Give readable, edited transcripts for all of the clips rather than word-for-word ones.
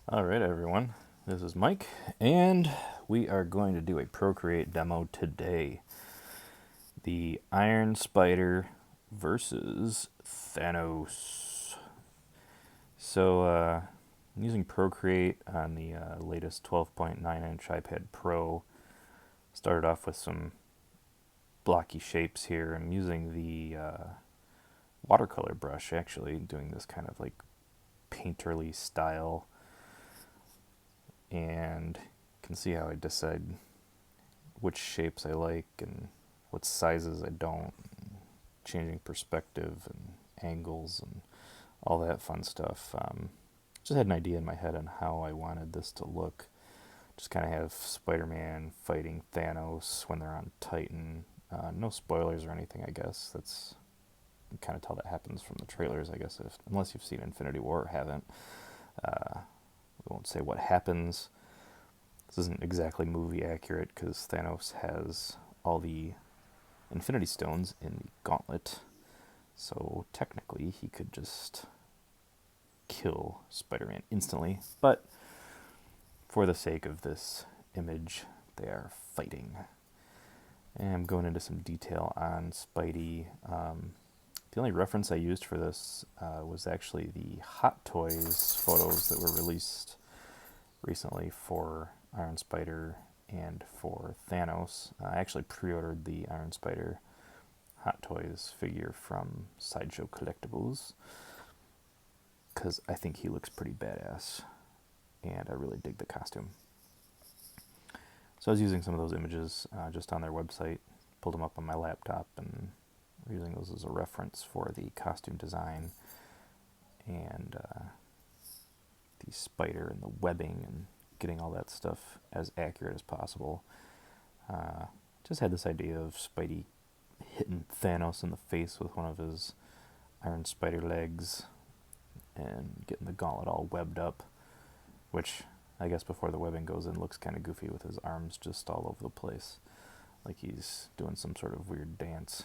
Alright everyone, this is Mike, and we are going to do a Procreate demo today. The Iron Spider versus Thanos. I'm using Procreate on the latest 12.9-inch iPad Pro. Started off with some blocky shapes here. I'm using the watercolor brush, actually, doing this kind of like painterly style, and can see how I decide which shapes I like and what sizes I don't, changing perspective and angles and all that fun stuff. Just had an idea in my head on how I wanted this to look. Just kind of have Spider-Man fighting Thanos when they're on Titan. No spoilers or anything, I guess. That's, you kind of tell that happens from the trailers, I guess, unless you've seen Infinity War or haven't. We won't say what happens. This isn't exactly movie accurate because Thanos has all the Infinity Stones in the gauntlet. So technically he could just kill Spider-Man instantly. But for the sake of this image, they are fighting. And I'm going into some detail on Spidey. The only reference I used for this was actually the Hot Toys photos that were released recently for Iron Spider and for Thanos. I actually pre-ordered the Iron Spider Hot Toys figure from Sideshow Collectibles because I think he looks pretty badass and I really dig the costume. So I was using some of those images just on their website, pulled them up on my laptop, and using those as a reference for the costume design and the spider and the webbing and getting all that stuff as accurate as possible. Just had this idea of Spidey hitting Thanos in the face with one of his Iron Spider legs and getting the gauntlet all webbed up, which I guess before the webbing goes in looks kind of goofy with his arms just all over the place, like he's doing some sort of weird dance.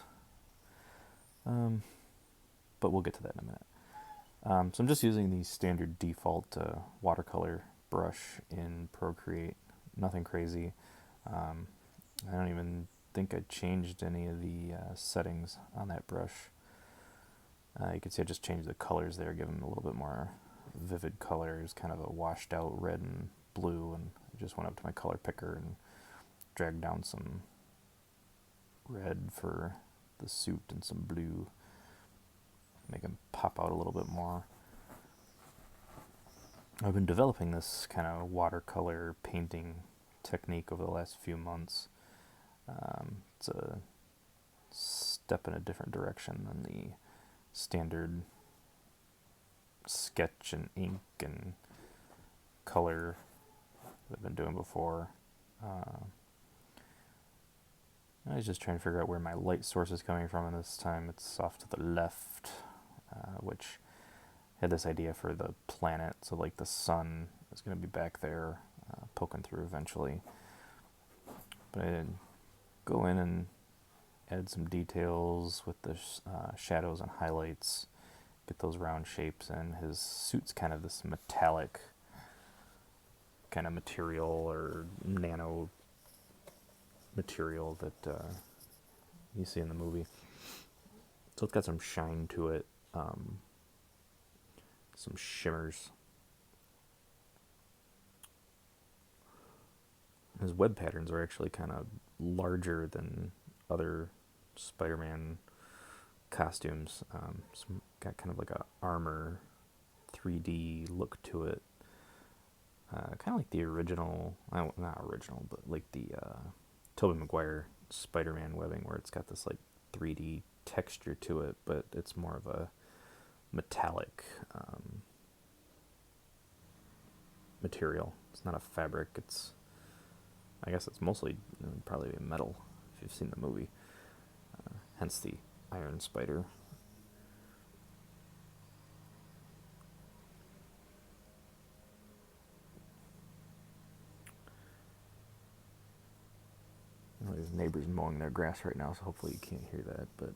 But we'll get to that in a minute. So I'm just using the standard default watercolor brush in Procreate. Nothing crazy. I don't even think I changed any of the settings on that brush. You can see I just changed the colors there, give them a little bit more vivid colors, kind of a washed out red and blue, and I just went up to my color picker and dragged down some red for the suit and some blue, make them pop out a little bit more. I've been developing this kind of watercolor painting technique over the last few months. It's a step in a different direction than the standard sketch and ink and color that I've been doing before. I was just trying to figure out where my light source is coming from, and this time it's off to the left, which had this idea for the planet, so like the sun is going to be back there, poking through eventually. But I did go in and add some details with the shadows and highlights, get those round shapes, and his suit's kind of this metallic kind of material or nano material that you see in the movie. So it's got some shine to it, some shimmers. His web patterns are actually kind of larger than other Spider-Man costumes. Got kind of like a armor 3D look to it. Kind of like the original, not original, but like the Tobey Maguire Spider-Man webbing, where it's got this like 3D texture to it, but it's more of a metallic material. It's not a fabric. I guess it's mostly probably metal if you've seen the movie. Hence the Iron Spider. His neighbor's mowing their grass right now, so hopefully you can't hear that. But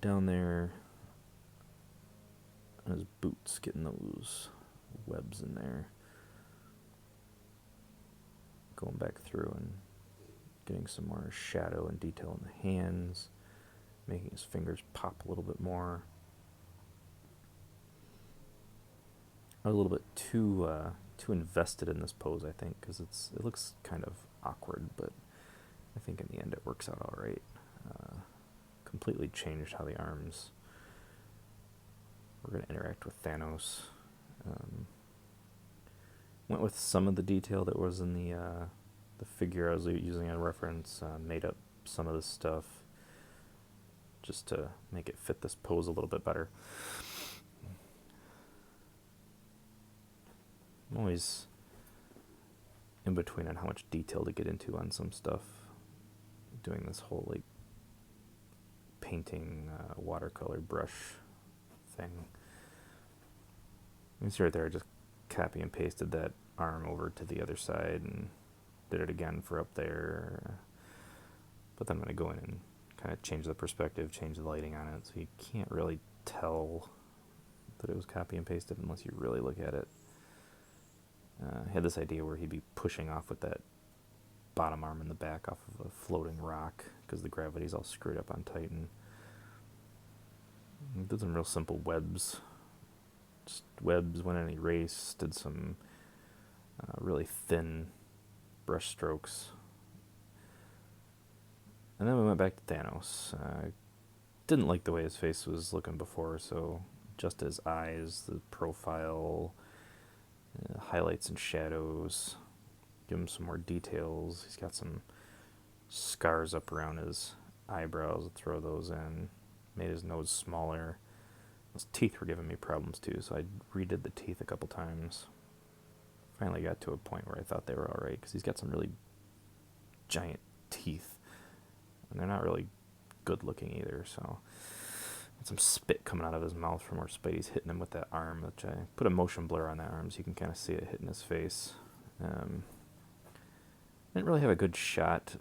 down there, his boots getting those webs in there. Going back through and getting some more shadow and detail in the hands, making his fingers pop a little bit more. I was a little bit too invested in this pose, I think, because it looks kind of awkward, but I think in the end it works out all right. Completely changed how the arms were going to interact with Thanos. Went with some of the detail that was in the figure I was using as a reference, made up some of this stuff just to make it fit this pose a little bit better. I'm always in between on how much detail to get into on some stuff. Doing this whole like painting watercolor brush thing. You can see right there, I just copy and pasted that arm over to the other side and did it again for up there. But then I'm going to go in and kind of change the perspective, change the lighting on it, so you can't really tell that it was copy and pasted unless you really look at it. I had this idea where he'd be pushing off with that bottom arm in the back off of a floating rock because the gravity's all screwed up on Titan. Did some real simple webs. Just webs, went in and erased, did some really thin brush strokes. And then we went back to Thanos. Didn't like the way his face was looking before, so just his eyes, the profile, highlights and shadows, give him some more details. He's got some scars up around his eyebrows, throw those in, made his nose smaller. His teeth were giving me problems too, so I redid the teeth a couple times. Finally got to a point where I thought they were alright, because he's got some really giant teeth, and they're not really good looking either, so some spit coming out of his mouth from where Spidey's hitting him with that arm, which I put a motion blur on that arm so you can kind of see it hitting his face. Didn't really have a good shot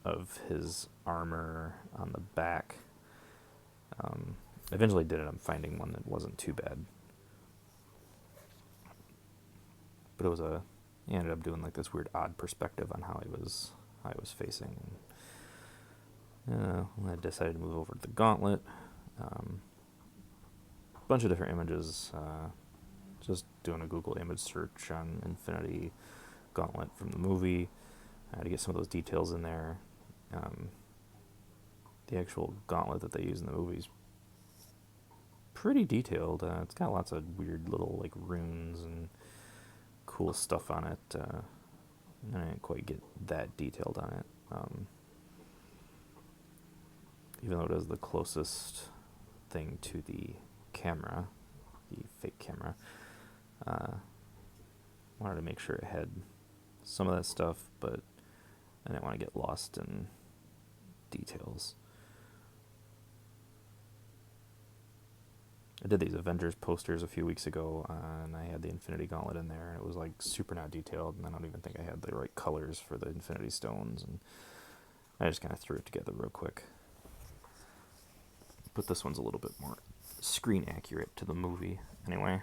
of his armor on the back. Eventually did it. I'm finding one that wasn't too bad. But it was he ended up doing like this weird odd perspective on how he was facing. I decided to move over to the gauntlet. Bunch of different images. Just doing a Google image search on Infinity Gauntlet from the movie to get some of those details in there. The actual gauntlet that they use in the movie is pretty detailed. It's got lots of weird little like runes and cool stuff on it. I didn't quite get that detailed on it. Even though it is the closest thing to the camera, the fake camera, wanted to make sure it had some of that stuff, but I didn't want to get lost in details. I did these Avengers posters a few weeks ago, and I had the Infinity Gauntlet in there, and it was like super not detailed, and I don't even think I had the right colors for the Infinity Stones, and I just kind of threw it together real quick. But this one's a little bit more screen accurate to the movie, anyway.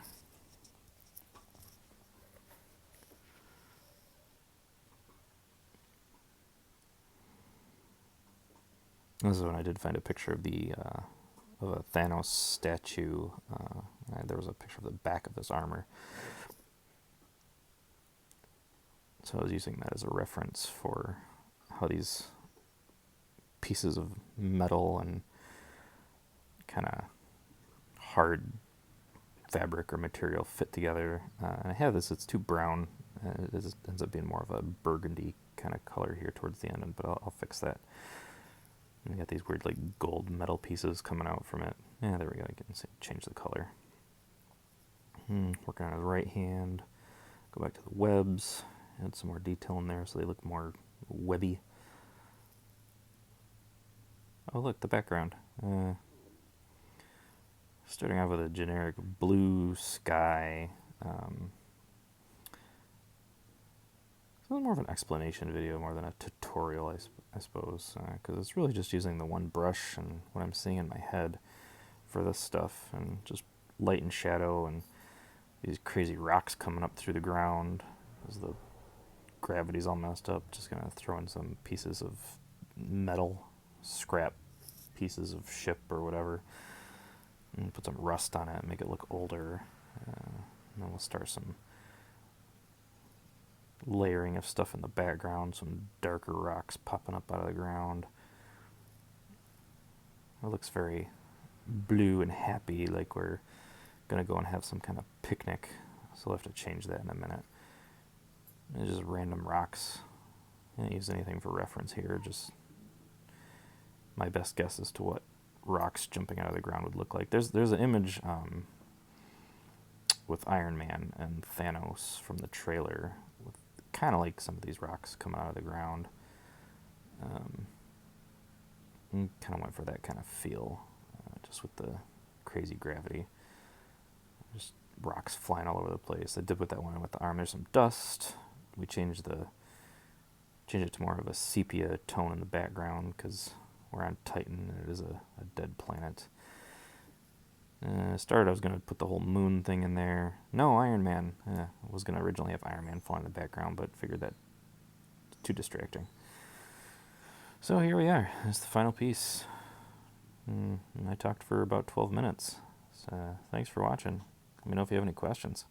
This is when I did find a picture of of a Thanos statue. There was a picture of the back of his armor. So I was using that as a reference for how these pieces of metal and kind of hard fabric or material fit together. And I have this, it's too brown. It ends up being more of a burgundy kind of color here towards the end, but I'll fix that. And we got these weird like gold metal pieces coming out from it. Yeah, there we go. I can change the color. Working on his right hand. Go back to the webs. Add some more detail in there so they look more webby. Oh look, the background. Starting off with a generic blue sky. It's more of an explanation video more than a tutorial, I suppose, because it's really just using the one brush and what I'm seeing in my head for this stuff, and just light and shadow and these crazy rocks coming up through the ground as the gravity's all messed up. Just gonna throw in some pieces of metal, scrap pieces of ship or whatever, and put some rust on it, make it look older. And then we'll start some layering of stuff in the background, some darker rocks popping up out of the ground. It looks very blue and happy, like we're gonna go and have some kind of picnic. So we'll have to change that in a minute. It's just random rocks. I didn't use anything for reference here, just my best guess as to what rocks jumping out of the ground would look like. There's an image with Iron Man and Thanos from the trailer, with kind of like some of these rocks coming out of the ground. Kind of went for that kind of feel, just with the crazy gravity. Just rocks flying all over the place. I did with that one with the arm. There's some dust. We changed it to more of a sepia tone in the background because we're on Titan and it is a dead planet. I was going to put the whole moon thing in there. No, Iron Man. I was going to originally have Iron Man fly in the background, but figured that too distracting. So here we are. That's the final piece. And I talked for about 12 minutes. So thanks for watching. Let me know if you have any questions.